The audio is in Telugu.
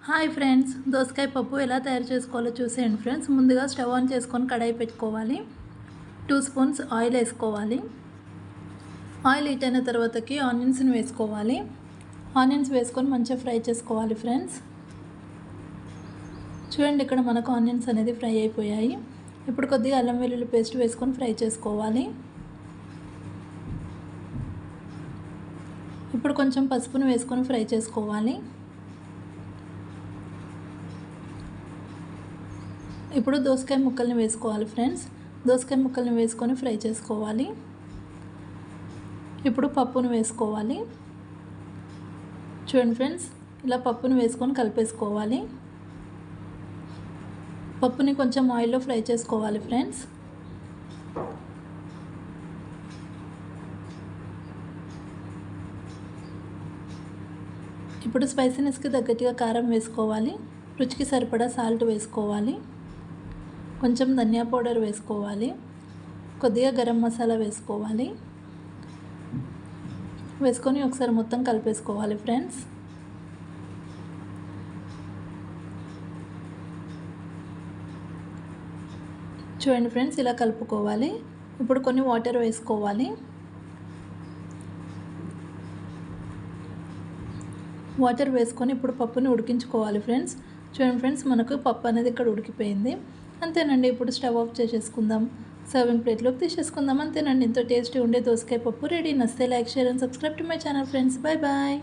హాయ్ ఫ్రెండ్స్, దోసకాయ పప్పు ఎలా తయారు చేసుకోవాలో చూసేయండి ఫ్రెండ్స్. ముందుగా స్టవ్ ఆన్ చేసుకొని కడాయి పెట్టుకోవాలి. 2 స్పూన్స్ ఆయిల్ వేసుకోవాలి. ఆయిల్ హీట్ అయిన తర్వాతకి ఆనియన్స్ని వేసుకోవాలి. ఆనియన్స్ వేసుకొని మంచిగా ఫ్రై చేసుకోవాలి ఫ్రెండ్స్. చూడండి, ఇక్కడ మనకు ఆనియన్స్ అనేది ఫ్రై అయిపోయాయి. ఇప్పుడు కొద్దిగా అల్లం వెల్లుల్లి పేస్ట్ వేసుకొని ఫ్రై చేసుకోవాలి. ఇప్పుడు కొంచెం పసుపును వేసుకొని ఫ్రై చేసుకోవాలి. ఇప్పుడు దోసకాయ ముక్కల్ని వేసుకోవాలి ఫ్రెండ్స్. దోసకాయ ముక్కల్ని వేసుకొని ఫ్రై చేసుకోవాలి. ఇప్పుడు పప్పును వేసుకోవాలి. చూడండి ఫ్రెండ్స్, ఇలా పప్పును వేసుకొని కలిపేసుకోవాలి. పప్పుని కొంచెం ఆయిల్లో ఫ్రై చేసుకోవాలి ఫ్రెండ్స్. ఇప్పుడు స్పైసీనెస్కి తగ్గట్టుగా కారం వేసుకోవాలి. రుచికి సరిపడా సాల్ట్ వేసుకోవాలి. కొంచెం ధనియా పౌడర్ వేసుకోవాలి. కొద్దిగా గరం మసాలా వేసుకోవాలి. వేసుకొని ఒకసారి మొత్తం కలిపేసుకోవాలి ఫ్రెండ్స్. చూడండి ఫ్రెండ్స్, ఇలా కలుపుకోవాలి. ఇప్పుడు కొన్ని వాటర్ వేసుకోవాలి. వాటర్ వేసుకొని ఇప్పుడు పప్పుని ఉడికించుకోవాలి ఫ్రెండ్స్. చూడండి ఫ్రెండ్స్, మనకు పప్పు అనేది ఇక్కడ ఉడికిపోయింది. అంతేనండి, ఇప్పుడు స్టవ్ ఆఫ్ చేసేసుకుందాం. సర్వింగ్ ప్లేట్లోకి తీసేసుకుందాం. అంతేనండి, ఎంతో టేస్టీ ఉండే దోసకాయ పప్పు రెడీ. నచ్చితే like, share and subscribe to my channel friends. Bye bye.